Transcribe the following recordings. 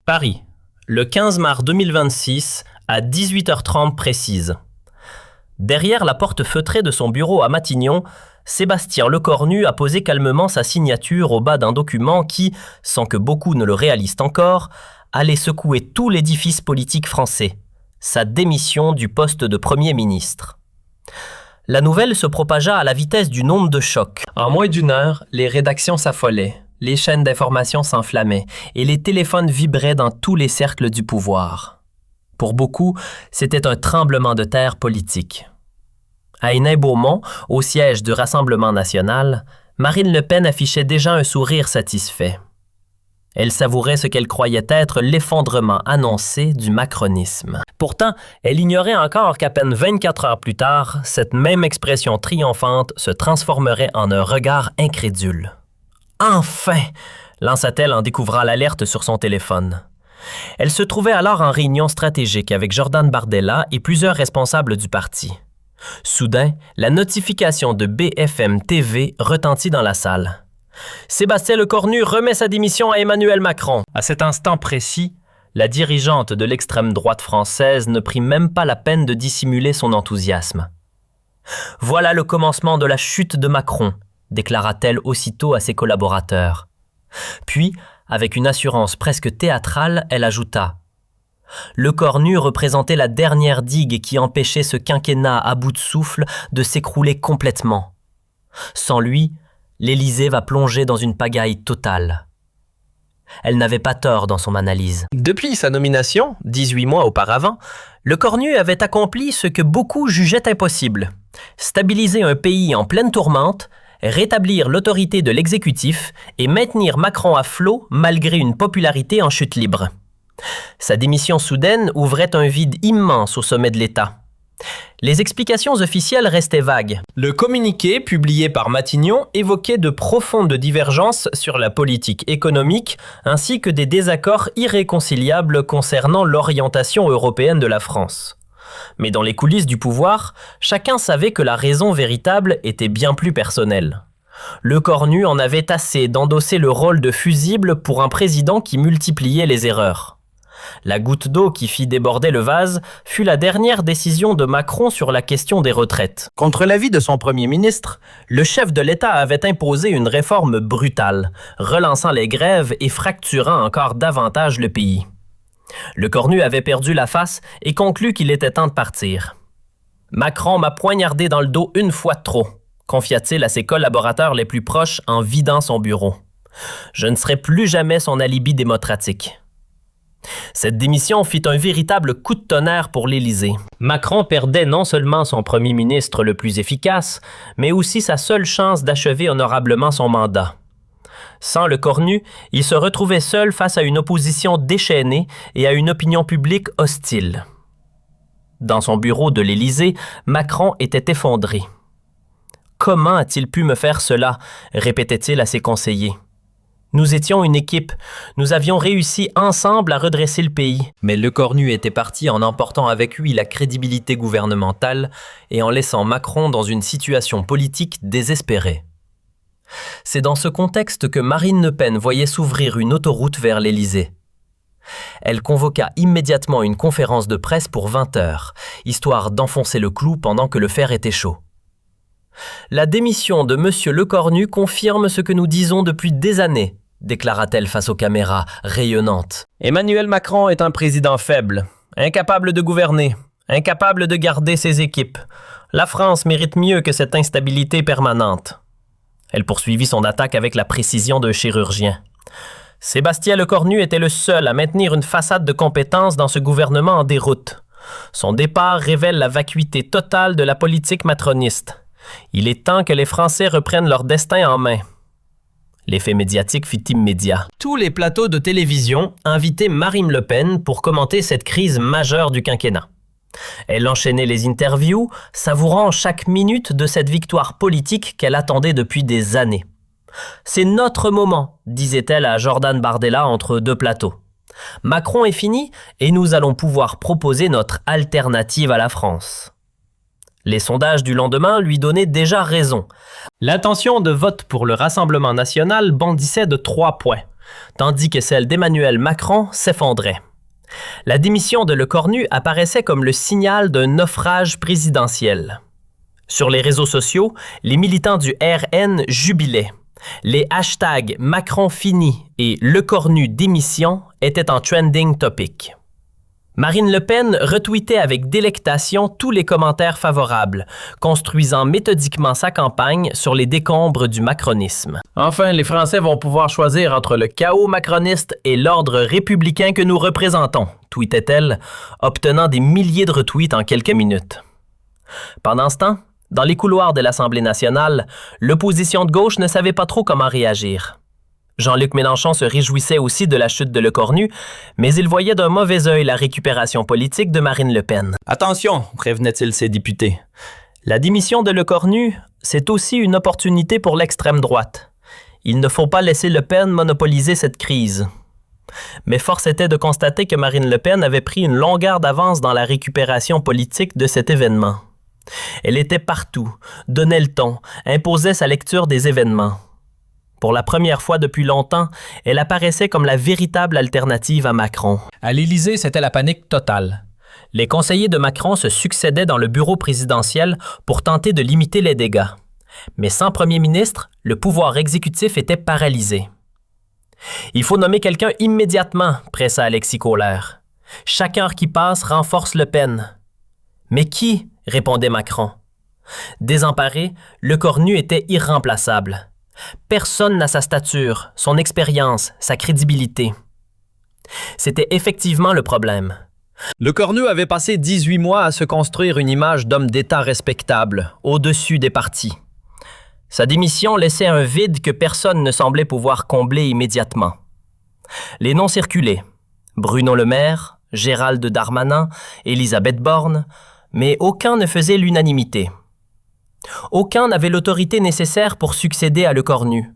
Paris, le 15 mars 2026, à 18h30 précise. Derrière la porte feutrée de son bureau à Matignon, Sébastien Lecornu a posé calmement sa signature au bas d'un document qui, sans que beaucoup ne le réalisent encore, allait secouer tout l'édifice politique français, sa démission du poste de Premier ministre. La nouvelle se propagea à la vitesse d'une onde de choc. En moins d'une heure, les rédactions s'affolaient, les chaînes d'information s'enflammaient et les téléphones vibraient dans tous les cercles du pouvoir. Pour beaucoup, c'était un tremblement de terre politique. À Hénin-Beaumont, au siège du Rassemblement national, Marine Le Pen affichait déjà un sourire satisfait. Elle savourait ce qu'elle croyait être l'effondrement annoncé du macronisme. Pourtant, elle ignorait encore qu'à peine 24 heures plus tard, cette même expression triomphante se transformerait en un regard incrédule. « Enfin !» lança-t-elle en découvrant l'alerte sur son téléphone. Elle se trouvait alors en réunion stratégique avec Jordan Bardella et plusieurs responsables du parti. Soudain, la notification de BFM TV retentit dans la salle. Sébastien Lecornu remet sa démission à Emmanuel Macron. À cet instant précis, la dirigeante de l'extrême droite française ne prit même pas la peine de dissimuler son enthousiasme. « Voilà le commencement de la chute de Macron », déclara-t-elle aussitôt à ses collaborateurs. Puis, avec une assurance presque théâtrale, elle ajouta « Lecornu représentait la dernière digue qui empêchait ce quinquennat à bout de souffle de s'écrouler complètement. Sans lui, l'Élysée va plonger dans une pagaille totale. » Elle n'avait pas tort dans son analyse. Depuis sa nomination, 18 mois auparavant, Lecornu avait accompli ce que beaucoup jugeaient impossible. Stabiliser un pays en pleine tourmente, rétablir l'autorité de l'exécutif et maintenir Macron à flot malgré une popularité en chute libre. Sa démission soudaine ouvrait un vide immense au sommet de l'État. Les explications officielles restaient vagues. Le communiqué publié par Matignon évoquait de profondes divergences sur la politique économique ainsi que des désaccords irréconciliables concernant l'orientation européenne de la France. Mais dans les coulisses du pouvoir, chacun savait que la raison véritable était bien plus personnelle. Lecornu en avait assez d'endosser le rôle de fusible pour un président qui multipliait les erreurs. La goutte d'eau qui fit déborder le vase fut la dernière décision de Macron sur la question des retraites. Contre l'avis de son premier ministre, le chef de l'État avait imposé une réforme brutale, relançant les grèves et fracturant encore davantage le pays. Lecornu avait perdu la face et conclut qu'il était temps de partir. « Macron m'a poignardé dans le dos une fois de trop », confia-t-il à ses collaborateurs les plus proches en vidant son bureau. « Je ne serai plus jamais son alibi démocratique. » Cette démission fit un véritable coup de tonnerre pour l'Élysée. Macron perdait non seulement son premier ministre le plus efficace, mais aussi sa seule chance d'achever honorablement son mandat. Sans Lecornu, il se retrouvait seul face à une opposition déchaînée et à une opinion publique hostile. Dans son bureau de l'Élysée, Macron était effondré. « Comment a-t-il pu me faire cela ?» répétait-il à ses conseillers. Nous étions une équipe. Nous avions réussi ensemble à redresser le pays. Mais Lecornu était parti en emportant avec lui la crédibilité gouvernementale et en laissant Macron dans une situation politique désespérée. C'est dans ce contexte que Marine Le Pen voyait s'ouvrir une autoroute vers l'Élysée. Elle convoqua immédiatement une conférence de presse pour 20 heures, histoire d'enfoncer le clou pendant que le fer était chaud. La démission de M. Lecornu confirme ce que nous disons depuis des années, déclara-t-elle face aux caméras, rayonnantes. Emmanuel Macron est un président faible, incapable de gouverner, incapable de garder ses équipes. La France mérite mieux que cette instabilité permanente. Elle poursuivit son attaque avec la précision d'un chirurgien. Sébastien Lecornu était le seul à maintenir une façade de compétence dans ce gouvernement en déroute. Son départ révèle la vacuité totale de la politique macroniste. Il est temps que les Français reprennent leur destin en main. L'effet médiatique fut immédiat. Tous les plateaux de télévision invitaient Marine Le Pen pour commenter cette crise majeure du quinquennat. Elle enchaînait les interviews, savourant chaque minute de cette victoire politique qu'elle attendait depuis des années. « C'est notre moment », disait-elle à Jordan Bardella entre deux plateaux. « Macron est fini et nous allons pouvoir proposer notre alternative à la France. » Les sondages du lendemain lui donnaient déjà raison. L'intention de vote pour le Rassemblement national bondissait de 3 points. tandis que celle d'Emmanuel Macron s'effondrait. La démission de Lecornu apparaissait comme le signal d'un naufrage présidentiel. Sur les réseaux sociaux, les militants du RN jubilaient. Les hashtags Macron fini et Lecornu démission étaient en trending topic. Marine Le Pen retweetait avec délectation tous les commentaires favorables, construisant méthodiquement sa campagne sur les décombres du macronisme. Enfin, les Français vont pouvoir choisir entre le chaos macroniste et l'ordre républicain que nous représentons, tweetait-elle, obtenant des milliers de retweets en quelques minutes. Pendant ce temps, dans les couloirs de l'Assemblée nationale, l'opposition de gauche ne savait pas trop comment réagir. Jean-Luc Mélenchon se réjouissait aussi de la chute de Lecornu, mais il voyait d'un mauvais œil la récupération politique de Marine Le Pen. « Attention », prévenait-il ses députés. La démission de Lecornu, c'est aussi une opportunité pour l'extrême droite. Il ne faut pas laisser Le Pen monopoliser cette crise. Mais force était de constater que Marine Le Pen avait pris une longueur d'avance dans la récupération politique de cet événement. Elle était partout, donnait le ton, imposait sa lecture des événements. Pour la première fois depuis longtemps, elle apparaissait comme la véritable alternative à Macron. À l'Élysée, c'était la panique totale. Les conseillers de Macron se succédaient dans le bureau présidentiel pour tenter de limiter les dégâts. Mais sans premier ministre, le pouvoir exécutif était paralysé. « Il faut nommer quelqu'un immédiatement », pressa Alexis Kohler. « Chaque heure qui passe renforce Le Pen. » « Mais qui ?» répondait Macron. Désemparé, Lecornu était irremplaçable. Personne n'a sa stature, son expérience, sa crédibilité. C'était effectivement le problème. Lecornu avait passé 18 mois à se construire une image d'homme d'État respectable, au-dessus des partis. Sa démission laissait un vide que personne ne semblait pouvoir combler immédiatement. Les noms circulaient. Bruno Le Maire, Gérald Darmanin, Élisabeth Borne, mais aucun ne faisait l'unanimité. Aucun n'avait l'autorité nécessaire pour succéder à Lecornu.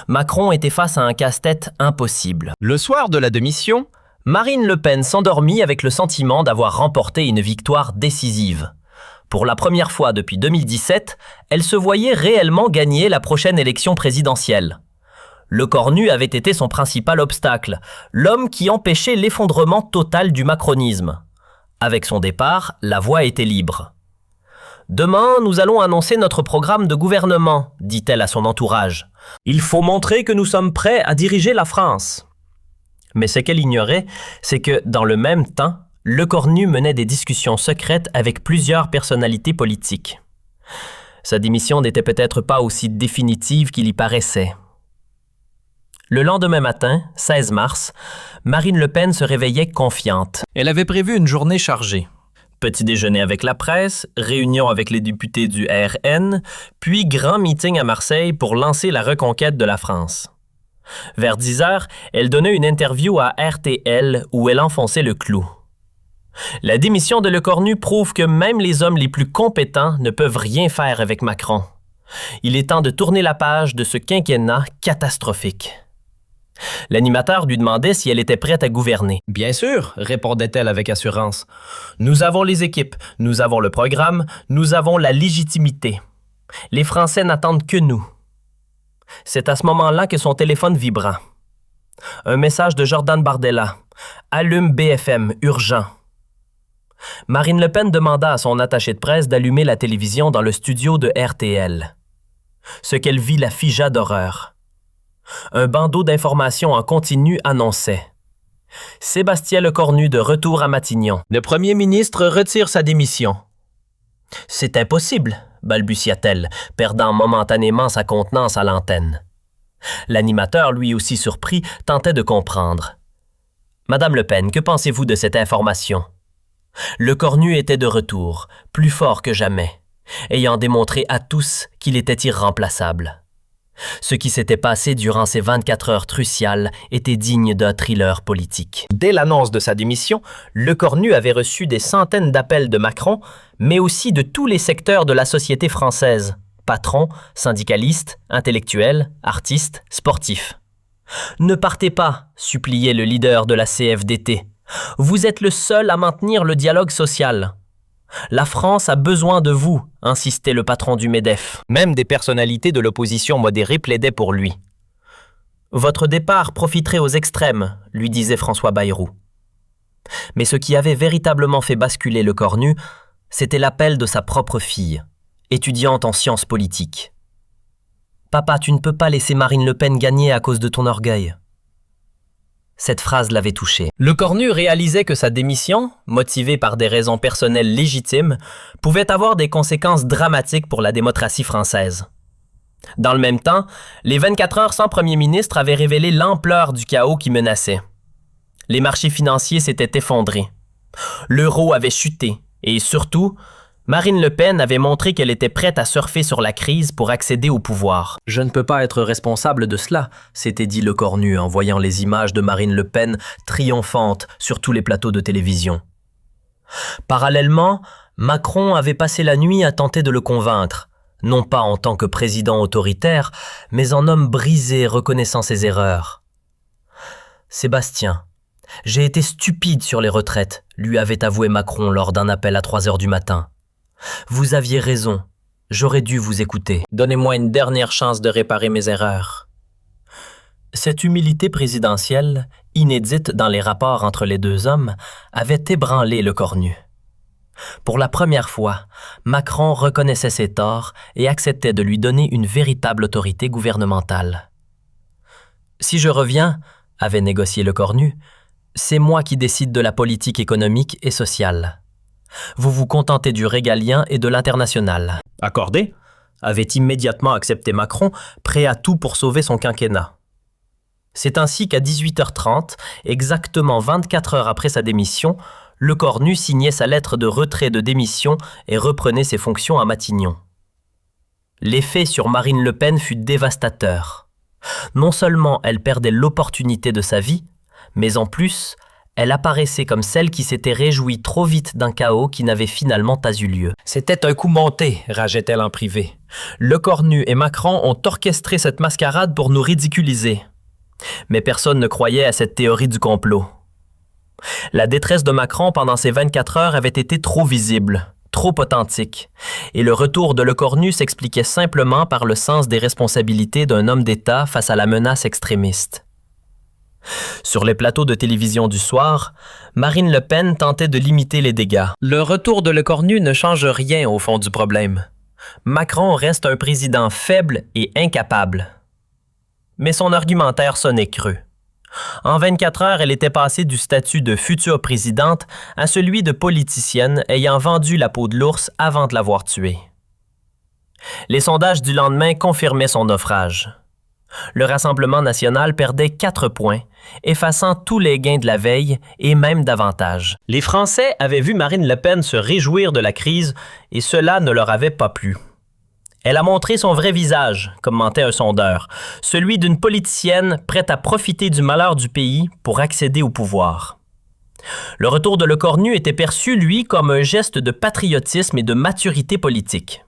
Macron était face à un casse-tête impossible. Le soir de la démission, Marine Le Pen s'endormit avec le sentiment d'avoir remporté une victoire décisive. Pour la première fois depuis 2017, elle se voyait réellement gagner la prochaine élection présidentielle. Lecornu avait été son principal obstacle, l'homme qui empêchait l'effondrement total du macronisme. Avec son départ, la voie était libre. « Demain, nous allons annoncer notre programme de gouvernement », dit-elle à son entourage. « Il faut montrer que nous sommes prêts à diriger la France. » Mais ce qu'elle ignorait, c'est que, dans le même temps, Lecornu menait des discussions secrètes avec plusieurs personnalités politiques. Sa démission n'était peut-être pas aussi définitive qu'il y paraissait. Le lendemain matin, 16 mars, Marine Le Pen se réveillait confiante. Elle avait prévu une journée chargée. Petit déjeuner avec la presse, réunion avec les députés du RN, puis grand meeting à Marseille pour lancer la reconquête de la France. Vers 10 heures, elle donnait une interview à RTL où elle enfonçait le clou. La démission de Lecornu prouve que même les hommes les plus compétents ne peuvent rien faire avec Macron. Il est temps de tourner la page de ce quinquennat catastrophique. L'animateur lui demandait si elle était prête à gouverner. « Bien sûr », répondait-elle avec assurance. « Nous avons les équipes, nous avons le programme, nous avons la légitimité. Les Français n'attendent que nous. » C'est à ce moment-là que son téléphone vibra. Un message de Jordan Bardella. « Allume BFM, urgent. » Marine Le Pen demanda à son attaché de presse d'allumer la télévision dans le studio de RTL. Ce qu'elle vit la figea d'horreur. Un bandeau d'informations en continu annonçait « Sébastien Lecornu de retour à Matignon. Le premier ministre retire sa démission. »« C'est impossible », balbutia-t-elle, perdant momentanément sa contenance à l'antenne. L'animateur, lui aussi surpris, tentait de comprendre. « Madame Le Pen, que pensez-vous de cette information? » Lecornu était de retour, plus fort que jamais, ayant démontré à tous qu'il était irremplaçable. Ce qui s'était passé durant ces 24 heures cruciales était digne d'un thriller politique. Dès l'annonce de sa démission, Lecornu avait reçu des centaines d'appels de Macron, mais aussi de tous les secteurs de la société française, patrons, syndicalistes, intellectuels, artistes, sportifs. « Ne partez pas », suppliait le leader de la CFDT. « Vous êtes le seul à maintenir le dialogue social. » La France a besoin de vous, insistait le patron du MEDEF. Même des personnalités de l'opposition modérée plaidaient pour lui. Votre départ profiterait aux extrêmes, lui disait François Bayrou. Mais ce qui avait véritablement fait basculer Le Cornu, c'était l'appel de sa propre fille, étudiante en sciences politiques. « Papa, tu ne peux pas laisser Marine Le Pen gagner à cause de ton orgueil. » Cette phrase l'avait touché. Le Cornu réalisait que sa démission, motivée par des raisons personnelles légitimes, pouvait avoir des conséquences dramatiques pour la démocratie française. Dans le même temps, les 24 heures sans premier ministre avaient révélé l'ampleur du chaos qui menaçait. Les marchés financiers s'étaient effondrés. L'euro avait chuté et surtout, Marine Le Pen avait montré qu'elle était prête à surfer sur la crise pour accéder au pouvoir. « Je ne peux pas être responsable de cela », s'était dit Le Cornu en voyant les images de Marine Le Pen triomphantes sur tous les plateaux de télévision. Parallèlement, Macron avait passé la nuit à tenter de le convaincre, non pas en tant que président autoritaire, mais en homme brisé reconnaissant ses erreurs. « Sébastien, j'ai été stupide sur les retraites », lui avait avoué Macron lors d'un appel à 3 heures du matin. « Vous aviez raison, j'aurais dû vous écouter. Donnez-moi une dernière chance de réparer mes erreurs. » Cette humilité présidentielle, inédite dans les rapports entre les deux hommes, avait ébranlé Le Cornu. Pour la première fois, Macron reconnaissait ses torts et acceptait de lui donner une véritable autorité gouvernementale. « Si je reviens, » avait négocié Le Cornu, « c'est moi qui décide de la politique économique et sociale. Vous vous contentez du régalien et de l'international. » Accordé, avait immédiatement accepté Macron, prêt à tout pour sauver son quinquennat. C'est ainsi qu'à 18h30, exactement 24 heures après sa démission, Le Cornu signait sa lettre de retrait de démission et reprenait ses fonctions à Matignon. L'effet sur Marine Le Pen fut dévastateur. Non seulement elle perdait l'opportunité de sa vie, mais en plus, elle apparaissait comme celle qui s'était réjouie trop vite d'un chaos qui n'avait finalement pas eu lieu. « C'était un coup monté », rageait-elle en privé. « Le Cornu et Macron ont orchestré cette mascarade pour nous ridiculiser. » Mais personne ne croyait à cette théorie du complot. La détresse de Macron pendant ces 24 heures avait été trop visible, trop authentique, et le retour de Le Cornu s'expliquait simplement par le sens des responsabilités d'un homme d'État face à la menace extrémiste. Sur les plateaux de télévision du soir, Marine Le Pen tentait de limiter les dégâts. Le retour de Le Cornu ne change rien au fond du problème. Macron reste un président faible et incapable. Mais son argumentaire sonnait creux. En 24 heures, elle était passée du statut de future présidente à celui de politicienne ayant vendu la peau de l'ours avant de l'avoir tué. Les sondages du lendemain confirmaient son naufrage. Le Rassemblement national perdait 4 points, effaçant tous les gains de la veille et même davantage. Les Français avaient vu Marine Le Pen se réjouir de la crise et cela ne leur avait pas plu. Elle a montré son vrai visage, commentait un sondeur, celui d'une politicienne prête à profiter du malheur du pays pour accéder au pouvoir. Le retour de Le Cornu était perçu, lui, comme un geste de patriotisme et de maturité politique.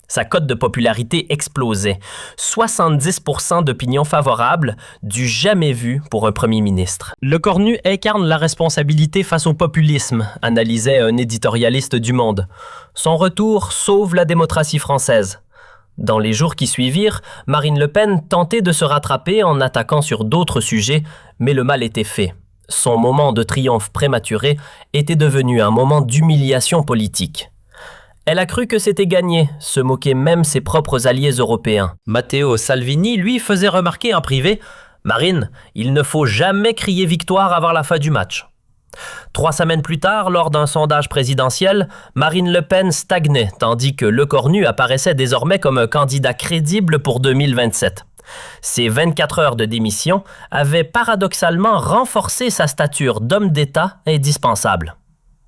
Sa cote de popularité explosait. 70% d'opinions favorables, du jamais vu pour un premier ministre. Le Cornu incarne la responsabilité face au populisme, analysait un éditorialiste du Monde. Son retour sauve la démocratie française. Dans les jours qui suivirent, Marine Le Pen tentait de se rattraper en attaquant sur d'autres sujets, mais le mal était fait. Son moment de triomphe prématuré était devenu un moment d'humiliation politique. Elle a cru que c'était gagné, se moquaient même ses propres alliés européens. Matteo Salvini, lui, faisait remarquer en privé « Marine, il ne faut jamais crier victoire avant la fin du match ». 3 semaines plus tard, lors d'un sondage présidentiel, Marine Le Pen stagnait, tandis que Le Cornu apparaissait désormais comme un candidat crédible pour 2027. Ces 24 heures de démission avaient paradoxalement renforcé sa stature d'homme d'État indispensable.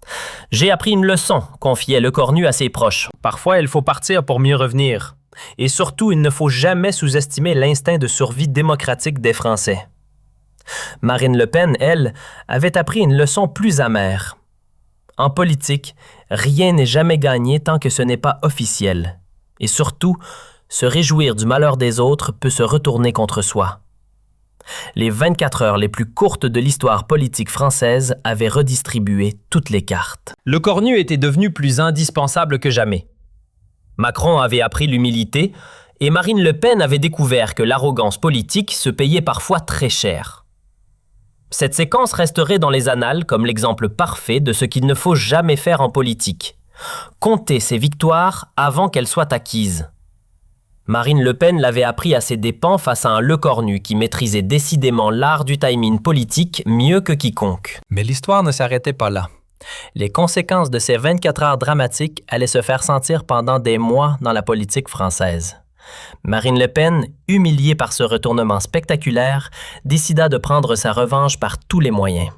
« J'ai appris une leçon », confiait Le Cornu à ses proches. « Parfois, il faut partir pour mieux revenir. Et surtout, il ne faut jamais sous-estimer l'instinct de survie démocratique des Français. » Marine Le Pen, elle, avait appris une leçon plus amère. En politique, rien n'est jamais gagné tant que ce n'est pas officiel. Et surtout, se réjouir du malheur des autres peut se retourner contre soi. Les 24 heures les plus courtes de l'histoire politique française avaient redistribué toutes les cartes. Le Cornu était devenu plus indispensable que jamais. Macron avait appris l'humilité Et Marine Le Pen avait découvert que l'arrogance politique se payait parfois très cher. Cette séquence resterait dans les annales comme l'exemple parfait de ce qu'il ne faut jamais faire en politique. Compter ses victoires avant qu'elles soient acquises. Marine Le Pen l'avait appris à ses dépens face à un Lecornu qui maîtrisait décidément l'art du timing politique mieux que quiconque. Mais l'histoire ne s'arrêtait pas là. Les conséquences de ces 24 heures dramatiques allaient se faire sentir pendant des mois dans la politique française. Marine Le Pen, humiliée par ce retournement spectaculaire, décida de prendre sa revanche par tous les moyens.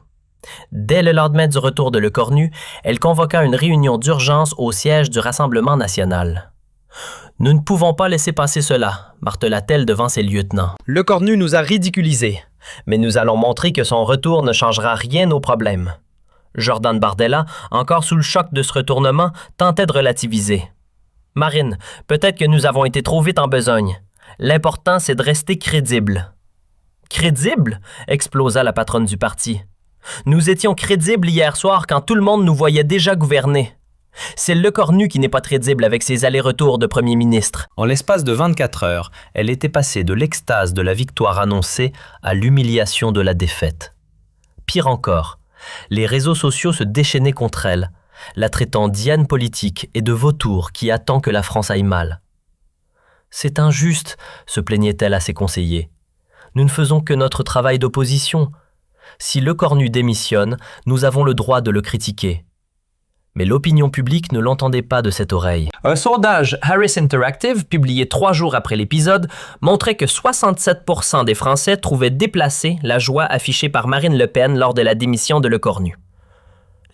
Dès le lendemain du retour de Lecornu, elle convoqua une réunion d'urgence au siège du Rassemblement national. « Nous ne pouvons pas laisser passer cela », martela-t-elle devant ses lieutenants. « Lecornu nous a ridiculisés, mais nous allons montrer que son retour ne changera rien au problème. » Jordan Bardella, encore sous le choc de ce retournement, tentait de relativiser. « Marine, peut-être que nous avons été trop vite en besogne. L'important, c'est de rester crédible. »« Crédible ?» explosa la patronne du parti. « Nous étions crédibles hier soir quand tout le monde nous voyait déjà gouverner. C'est Lecornu qui n'est pas crédible avec ses allers-retours de premier ministre. » En l'espace de 24 heures, elle était passée de l'extase de la victoire annoncée à l'humiliation de la défaite. Pire encore, les réseaux sociaux se déchaînaient contre elle, la traitant d'hyène politique et de vautour qui attend que la France aille mal. « C'est injuste, » se plaignait-elle à ses conseillers. « Nous ne faisons que notre travail d'opposition. Si Lecornu démissionne, nous avons le droit de le critiquer. » Mais l'opinion publique ne l'entendait pas de cette oreille. Un sondage Harris Interactive, publié 3 jours après l'épisode, montrait que 67% des Français trouvaient déplacée la joie affichée par Marine Le Pen lors de la démission de Lecornu.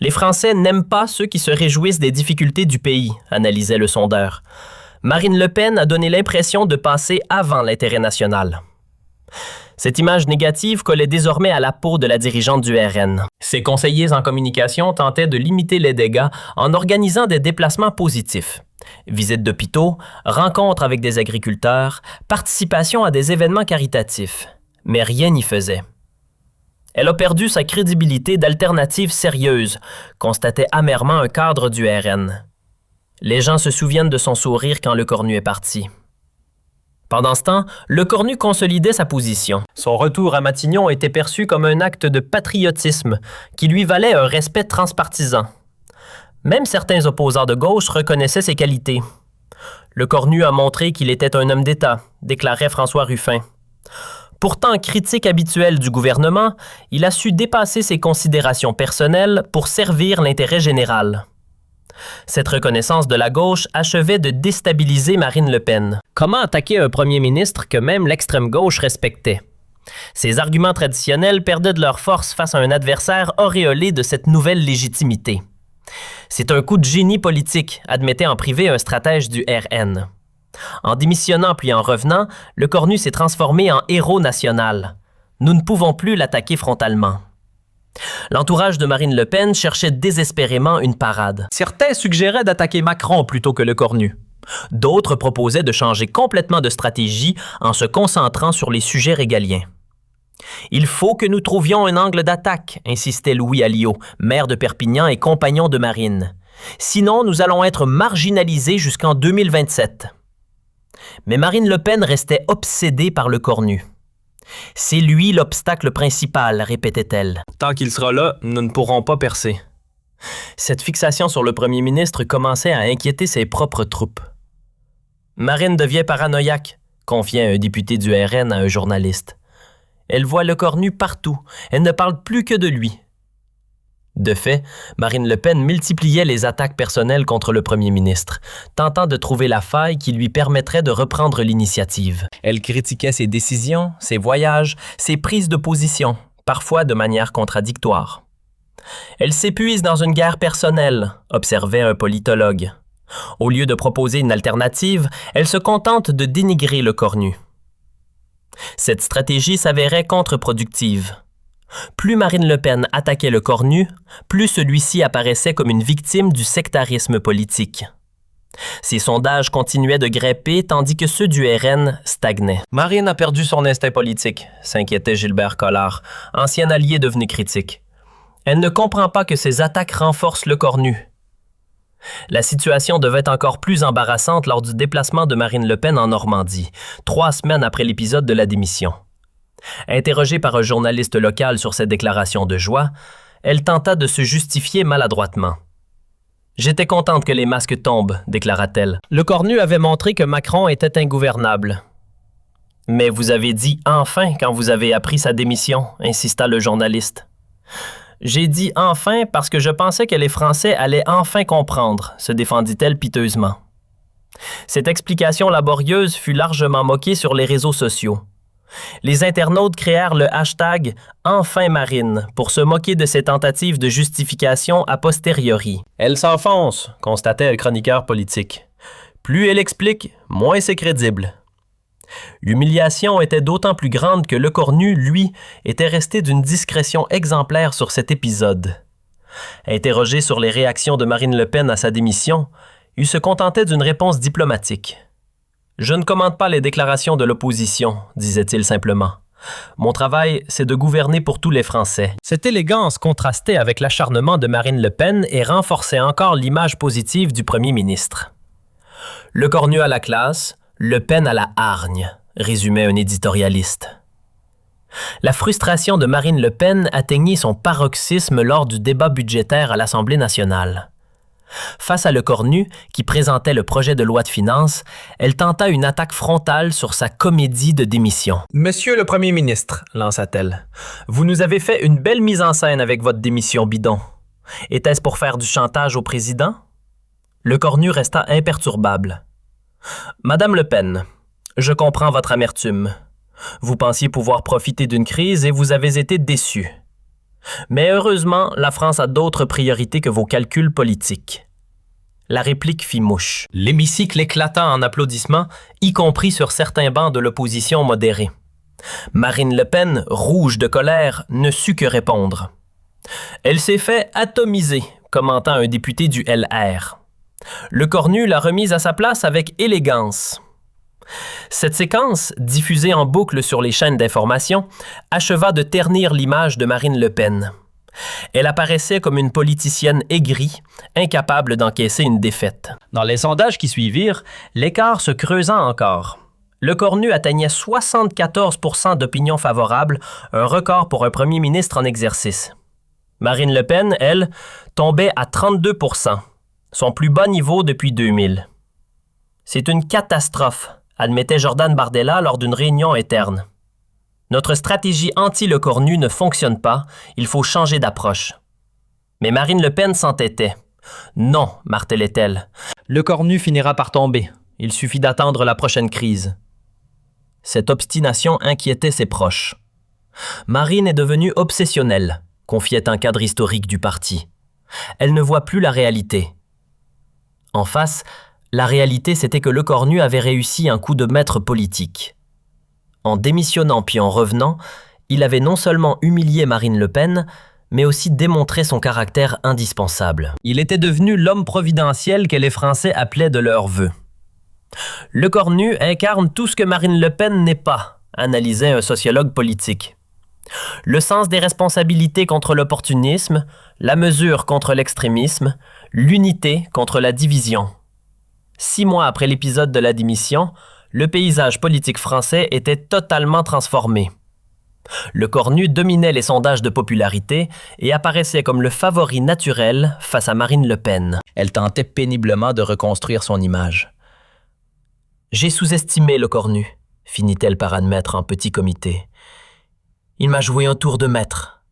Les Français n'aiment pas ceux qui se réjouissent des difficultés du pays, analysait le sondeur. Marine Le Pen a donné l'impression de passer avant l'intérêt national. Cette image négative collait désormais à la peau de la dirigeante du RN. Ses conseillers en communication tentaient de limiter les dégâts en organisant des déplacements positifs. Visites d'hôpitaux, rencontres avec des agriculteurs, participation à des événements caritatifs. Mais rien n'y faisait. Elle a perdu sa crédibilité d'alternative sérieuse, constatait amèrement un cadre du RN. Les gens se souviennent de son sourire quand Lecornu est parti. Pendant ce temps, Lecornu consolidait sa position. Son retour à Matignon était perçu comme un acte de patriotisme qui lui valait un respect transpartisan. Même certains opposants de gauche reconnaissaient ses qualités. Lecornu a montré qu'il était un homme d'État, déclarait François Ruffin. Pourtant critique habituel du gouvernement, il a su dépasser ses considérations personnelles pour servir l'intérêt général. Cette reconnaissance de la gauche achevait de déstabiliser Marine Le Pen. Comment attaquer un premier ministre que même l'extrême gauche respectait? Ses arguments traditionnels perdaient de leur force face à un adversaire auréolé de cette nouvelle légitimité. C'est un coup de génie politique, admettait en privé un stratège du RN. En démissionnant puis en revenant, Lecornu s'est transformé en héros national. Nous ne pouvons plus l'attaquer frontalement. L'entourage de Marine Le Pen cherchait désespérément une parade. Certains suggéraient d'attaquer Macron plutôt que Lecornu. D'autres proposaient de changer complètement de stratégie en se concentrant sur les sujets régaliens. « Il faut que nous trouvions un angle d'attaque », insistait Louis Alliot, maire de Perpignan et compagnon de Marine. « Sinon, nous allons être marginalisés jusqu'en 2027. » Mais Marine Le Pen restait obsédée par Lecornu. « C'est lui l'obstacle principal », répétait-elle. « Tant qu'il sera là, nous ne pourrons pas percer. » Cette fixation sur le premier ministre commençait à inquiéter ses propres troupes. « Marine devient paranoïaque », confiait un député du RN à un journaliste. Elle voit Lecornu partout. Elle ne parle plus que de lui. De fait, Marine Le Pen multipliait les attaques personnelles contre le premier ministre, tentant de trouver la faille qui lui permettrait de reprendre l'initiative. Elle critiquait ses décisions, ses voyages, ses prises de position, parfois de manière contradictoire. Elle s'épuise dans une guerre personnelle, observait un politologue. Au lieu de proposer une alternative, elle se contente de dénigrer Lecornu. Cette stratégie s'avérait contre-productive. Plus Marine Le Pen attaquait Lecornu, plus celui-ci apparaissait comme une victime du sectarisme politique. Ses sondages continuaient de grimper tandis que ceux du RN stagnaient. « Marine a perdu son instinct politique », s'inquiétait Gilbert Collard, ancien allié devenu critique. « Elle ne comprend pas que ses attaques renforcent Lecornu. » La situation devait être encore plus embarrassante lors du déplacement de Marine Le Pen en Normandie, 3 semaines après l'épisode de la démission. Interrogée par un journaliste local sur cette déclaration de joie, elle tenta de se justifier maladroitement. « J'étais contente que les masques tombent », déclara-t-elle. Le Cornu avait montré que Macron était ingouvernable. « Mais vous avez dit « enfin » quand vous avez appris sa démission, insista le journaliste. « J'ai dit « enfin » parce que je pensais que les Français allaient enfin comprendre », se défendit-elle piteusement. Cette explication laborieuse fut largement moquée sur les réseaux sociaux. Les internautes créèrent le hashtag « Enfin Marine » pour se moquer de ces tentatives de justification a posteriori. « Elle s'enfonce », constatait le chroniqueur politique. « Plus elle explique, moins c'est crédible. » L'humiliation était d'autant plus grande que Lecornu, lui, était resté d'une discrétion exemplaire sur cet épisode. Interrogé sur les réactions de Marine Le Pen à sa démission, il se contentait d'une réponse diplomatique. « Je ne commente pas les déclarations de l'opposition, disait-il simplement. Mon travail, c'est de gouverner pour tous les Français. » Cette élégance contrastait avec l'acharnement de Marine Le Pen et renforçait encore l'image positive du premier ministre. « Lecornu à la classe, Le Pen à la hargne », résumait un éditorialiste. La frustration de Marine Le Pen atteignit son paroxysme lors du débat budgétaire à l'Assemblée nationale. Face à Lecornu, qui présentait le projet de loi de finances, elle tenta une attaque frontale sur sa comédie de démission. « Monsieur le Premier ministre, lança-t-elle, vous nous avez fait une belle mise en scène avec votre démission bidon. Était-ce pour faire du chantage au président? » Lecornu resta imperturbable. « Madame Le Pen, je comprends votre amertume. Vous pensiez pouvoir profiter d'une crise et vous avez été déçue. Mais heureusement, la France a d'autres priorités que vos calculs politiques. » La réplique fit mouche. L'hémicycle éclata en applaudissements, y compris sur certains bancs de l'opposition modérée. Marine Le Pen, rouge de colère, ne sut que répondre. « Elle s'est fait atomiser », commenta un député du LR. Lecornu l'a remise à sa place avec élégance. Cette séquence, diffusée en boucle sur les chaînes d'information, acheva de ternir l'image de Marine Le Pen. Elle apparaissait comme une politicienne aigrie, incapable d'encaisser une défaite. Dans les sondages qui suivirent, l'écart se creusa encore. Lecornu atteignait 74% d'opinion favorable, un record pour un premier ministre en exercice. Marine Le Pen, elle, tombait à 32%, son plus bas niveau depuis 2000. « C'est une catastrophe », admettait Jordan Bardella lors d'une réunion interne. « Notre stratégie anti-Lecornu ne fonctionne pas, il faut changer d'approche. » Mais Marine Le Pen s'entêtait. « Non », martelait-elle, « Lecornu finira par tomber. Il suffit d'attendre la prochaine crise. » Cette obstination inquiétait ses proches. « Marine est devenue obsessionnelle », confiait un cadre historique du parti. « Elle ne voit plus la réalité. » En face, la réalité, c'était que Lecornu avait réussi un coup de maître politique. En démissionnant puis en revenant, il avait non seulement humilié Marine Le Pen, mais aussi démontré son caractère indispensable. Il était devenu l'homme providentiel que les Français appelaient de leur vœu. Lecornu incarne tout ce que Marine Le Pen n'est pas, analysait un sociologue politique. Le sens des responsabilités contre l'opportunisme, la mesure contre l'extrémisme, l'unité contre la division. 6 mois après l'épisode de la démission, le paysage politique français était totalement transformé. Lecornu dominait les sondages de popularité et apparaissait comme le favori naturel face à Marine Le Pen. Elle tentait péniblement de reconstruire son image. « J'ai sous-estimé Lecornu », finit-elle par admettre en petit comité. « Il m'a joué un tour de maître. »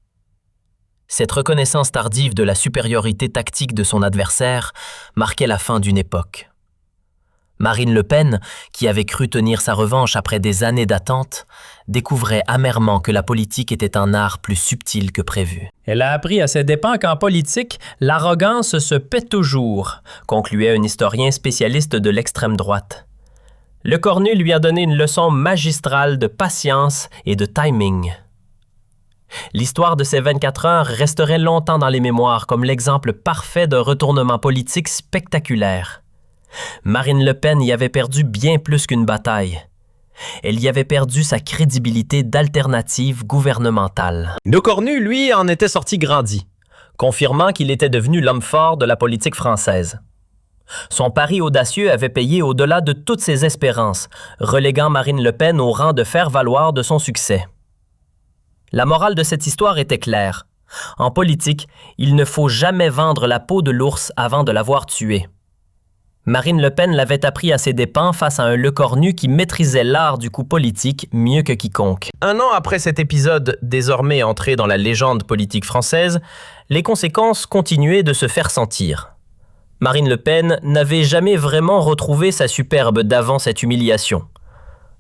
Cette reconnaissance tardive de la supériorité tactique de son adversaire marquait la fin d'une époque. Marine Le Pen, qui avait cru tenir sa revanche après des années d'attente, découvrait amèrement que la politique était un art plus subtil que prévu. Elle a appris à ses dépens qu'en politique, l'arrogance se paie toujours, concluait un historien spécialiste de l'extrême droite. Lecornu lui a donné une leçon magistrale de patience et de timing. L'histoire de ces 24 heures resterait longtemps dans les mémoires comme l'exemple parfait d'un retournement politique spectaculaire. Marine Le Pen y avait perdu bien plus qu'une bataille. Elle y avait perdu sa crédibilité d'alternative gouvernementale. Lecornu, lui, en était sorti grandi, confirmant qu'il était devenu l'homme fort de la politique française. Son pari audacieux avait payé au-delà de toutes ses espérances, reléguant Marine Le Pen au rang de faire-valoir de son succès. La morale de cette histoire était claire. En politique, il ne faut jamais vendre la peau de l'ours avant de l'avoir tué. Marine Le Pen l'avait appris à ses dépens face à un Lecornu qui maîtrisait l'art du coup politique mieux que quiconque. Un an après cet épisode, désormais entré dans la légende politique française, les conséquences continuaient de se faire sentir. Marine Le Pen n'avait jamais vraiment retrouvé sa superbe d'avant cette humiliation.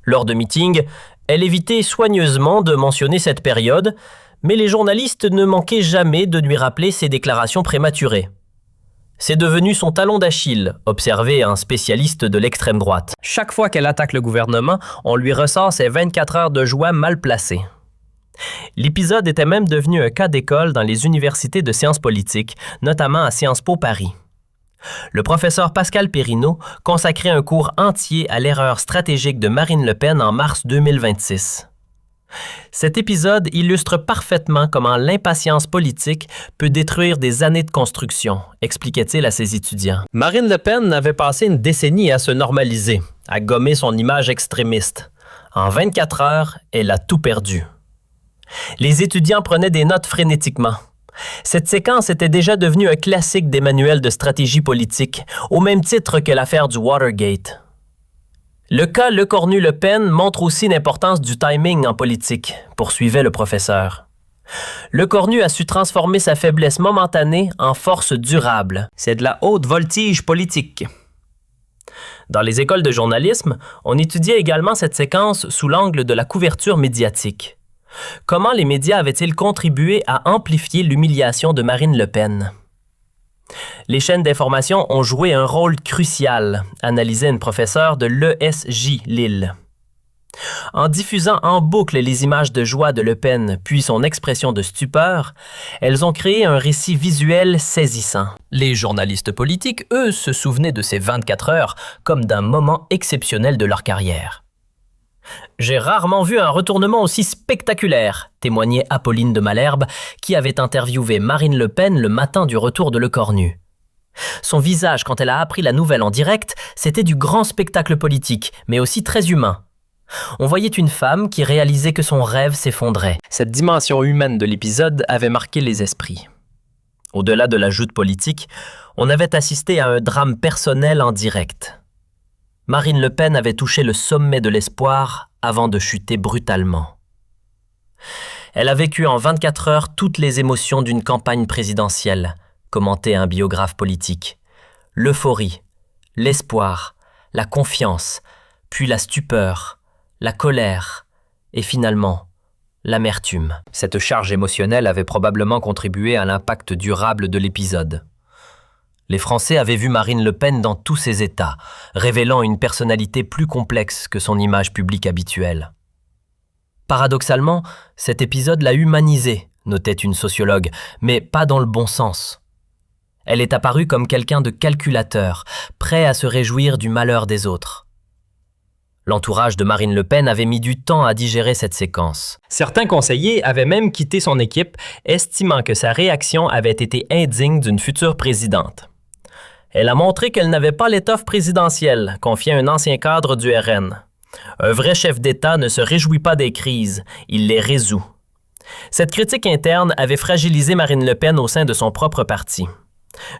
Lors de meetings, elle évitait soigneusement de mentionner cette période, mais les journalistes ne manquaient jamais de lui rappeler ses déclarations prématurées. C'est devenu son talon d'Achille, observait un spécialiste de l'extrême droite. Chaque fois qu'elle attaque le gouvernement, on lui ressort ses 24 heures de joie mal placées. L'épisode était même devenu un cas d'école dans les universités de sciences politiques, notamment à Sciences Po Paris. Le professeur Pascal Perrineau consacrait un cours entier à l'erreur stratégique de Marine Le Pen en mars 2026. Cet épisode illustre parfaitement comment l'impatience politique peut détruire des années de construction, expliquait-il à ses étudiants. Marine Le Pen avait passé une décennie à se normaliser, à gommer son image extrémiste. En 24 heures, elle a tout perdu. Les étudiants prenaient des notes frénétiquement. Cette séquence était déjà devenue un classique des manuels de stratégie politique, au même titre que l'affaire du Watergate. Le cas Lecornu-Le Pen montre aussi l'importance du timing en politique, poursuivait le professeur. Lecornu a su transformer sa faiblesse momentanée en force durable. C'est de la haute voltige politique. Dans les écoles de journalisme, on étudiait également cette séquence sous l'angle de la couverture médiatique. Comment les médias avaient-ils contribué à amplifier l'humiliation de Marine Le Pen? Les chaînes d'information ont joué un rôle crucial, analysait une professeure de l'ESJ Lille. En diffusant en boucle les images de joie de Le Pen, puis son expression de stupeur, elles ont créé un récit visuel saisissant. Les journalistes politiques, eux, se souvenaient de ces 24 heures comme d'un moment exceptionnel de leur carrière. J'ai rarement vu un retournement aussi spectaculaire, témoignait Apolline de Malherbe, qui avait interviewé Marine Le Pen le matin du retour de Lecornu. Son visage, quand elle a appris la nouvelle en direct, c'était du grand spectacle politique, mais aussi très humain. On voyait une femme qui réalisait que son rêve s'effondrait. Cette dimension humaine de l'épisode avait marqué les esprits. Au-delà de la joute politique, on avait assisté à un drame personnel en direct. Marine Le Pen avait touché le sommet de l'espoir avant de chuter brutalement. Elle a vécu en 24 heures toutes les émotions d'une campagne présidentielle, commentait un biographe politique. L'euphorie, l'espoir, la confiance, puis la stupeur, la colère et finalement l'amertume. Cette charge émotionnelle avait probablement contribué à l'impact durable de l'épisode. Les Français avaient vu Marine Le Pen dans tous ses états, révélant une personnalité plus complexe que son image publique habituelle. Paradoxalement, cet épisode l'a humanisée, notait une sociologue, mais pas dans le bon sens. Elle est apparue comme quelqu'un de calculateur, prêt à se réjouir du malheur des autres. L'entourage de Marine Le Pen avait mis du temps à digérer cette séquence. Certains conseillers avaient même quitté son équipe, estimant que sa réaction avait été indigne d'une future présidente. Elle a montré qu'elle n'avait pas l'étoffe présidentielle, confiait un ancien cadre du RN. Un vrai chef d'État ne se réjouit pas des crises, il les résout. Cette critique interne avait fragilisé Marine Le Pen au sein de son propre parti.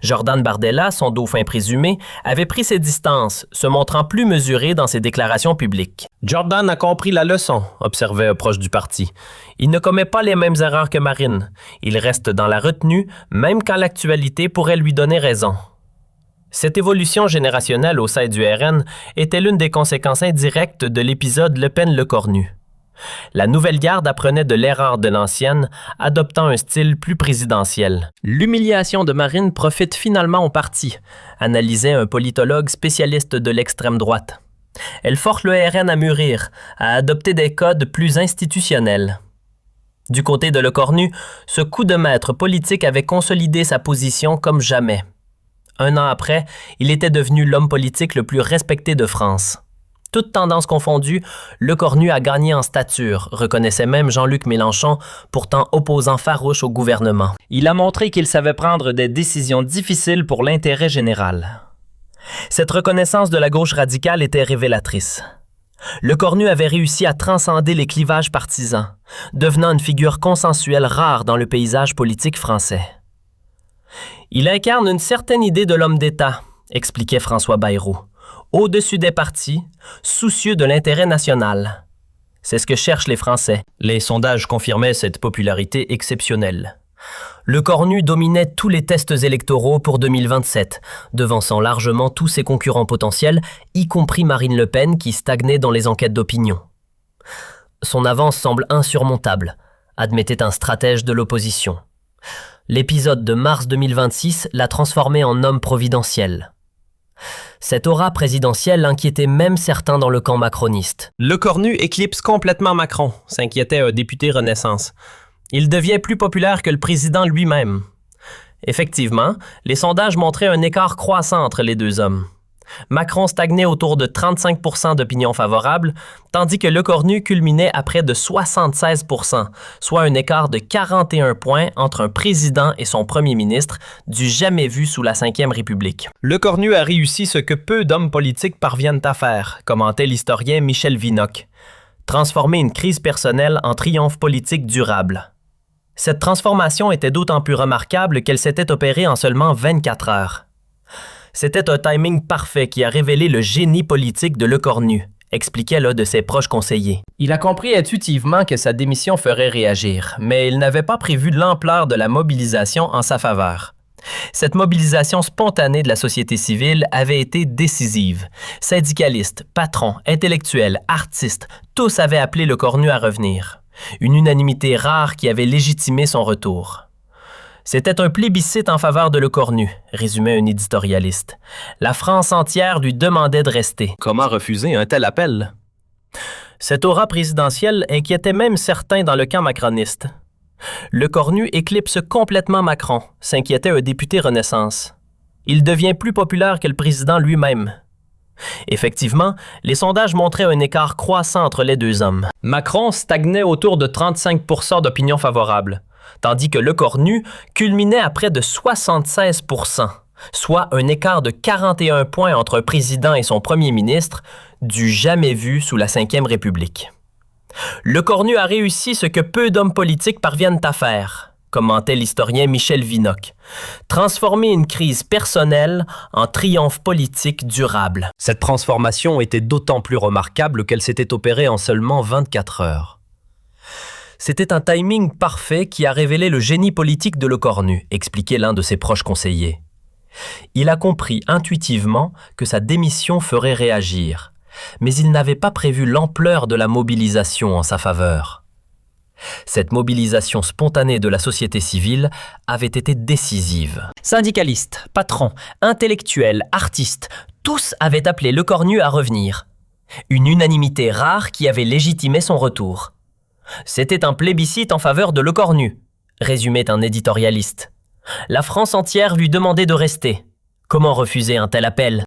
Jordan Bardella, son dauphin présumé, avait pris ses distances, se montrant plus mesuré dans ses déclarations publiques. Jordan a compris la leçon, observait un proche du parti. Il ne commet pas les mêmes erreurs que Marine. Il reste dans la retenue, même quand l'actualité pourrait lui donner raison. Cette évolution générationnelle au sein du RN était l'une des conséquences indirectes de l'épisode Le Pen-Lecornu. La nouvelle garde apprenait de l'erreur de l'ancienne, adoptant un style plus présidentiel. L'humiliation de Marine profite finalement au parti, analysait un politologue spécialiste de l'extrême droite. Elle force le RN à mûrir, à adopter des codes plus institutionnels. Du côté de Lecornu, ce coup de maître politique avait consolidé sa position comme jamais. Un an après, il était devenu l'homme politique le plus respecté de France. Toutes tendances confondues, Lecornu a gagné en stature, reconnaissait même Jean-Luc Mélenchon, pourtant opposant farouche au gouvernement. Il a montré qu'il savait prendre des décisions difficiles pour l'intérêt général. Cette reconnaissance de la gauche radicale était révélatrice. Lecornu avait réussi à transcender les clivages partisans, devenant une figure consensuelle rare dans le paysage politique français. Il incarne une certaine idée de l'homme d'État, expliquait François Bayrou, au-dessus des partis, soucieux de l'intérêt national. C'est ce que cherchent les Français. Les sondages confirmaient cette popularité exceptionnelle. Lecornu dominait tous les tests électoraux pour 2027, devançant largement tous ses concurrents potentiels, y compris Marine Le Pen qui stagnait dans les enquêtes d'opinion. Son avance semble insurmontable, admettait un stratège de l'opposition. L'épisode de mars 2026 l'a transformé en homme providentiel. Cette aura présidentielle inquiétait même certains dans le camp macroniste. Lecornu éclipse complètement Macron, s'inquiétait un député Renaissance. Il devient plus populaire que le président lui-même. Effectivement, les sondages montraient un écart croissant entre les deux hommes. Macron stagnait autour de 35% d'opinion favorable, tandis que Lecornu culminait à près de 76%, soit un écart de 41 points entre un président et son premier ministre, du jamais vu sous la Ve République. Lecornu a réussi ce que peu d'hommes politiques parviennent à faire, commentait l'historien Michel Vinocq. Transformer une crise personnelle en triomphe politique durable. Cette transformation était d'autant plus remarquable qu'elle s'était opérée en seulement 24 heures. C'était un timing parfait qui a révélé le génie politique de Lecornu, expliquait l'un de ses proches conseillers. Il a compris intuitivement que sa démission ferait réagir, mais il n'avait pas prévu l'ampleur de la mobilisation en sa faveur. Cette mobilisation spontanée de la société civile avait été décisive. Syndicalistes, patrons, intellectuels, artistes, tous avaient appelé Lecornu à revenir. Une unanimité rare qui avait légitimé son retour. C'était un plébiscite en faveur de Lecornu, résumait un éditorialiste. La France entière lui demandait de rester. Comment refuser un tel appel? Cette aura présidentielle inquiétait même certains dans le camp macroniste. Lecornu éclipse complètement Macron, s'inquiétait un député Renaissance. Il devient plus populaire que le président lui-même. Effectivement, les sondages montraient un écart croissant entre les deux hommes. Macron stagnait autour de 35% d'opinion favorable, tandis que Lecornu culminait à près de 76%, soit un écart de 41 points entre un président et son premier ministre, du jamais vu sous la Ve République. Lecornu a réussi ce que peu d'hommes politiques parviennent à faire, commentait l'historien Michel Vinocq. Transformer une crise personnelle en triomphe politique durable. Cette transformation était d'autant plus remarquable qu'elle s'était opérée en seulement 24 heures. C'était un timing parfait qui a révélé le génie politique de Lecornu, expliquait l'un de ses proches conseillers. Il a compris intuitivement que sa démission ferait réagir, mais il n'avait pas prévu l'ampleur de la mobilisation en sa faveur. Cette mobilisation spontanée de la société civile avait été décisive. Syndicalistes, patrons, intellectuels, artistes, tous avaient appelé Lecornu à revenir. Une unanimité rare qui avait légitimé son retour. C'était un plébiscite en faveur de Lecornu, résumait un éditorialiste. La France entière lui demandait de rester. Comment refuser un tel appel?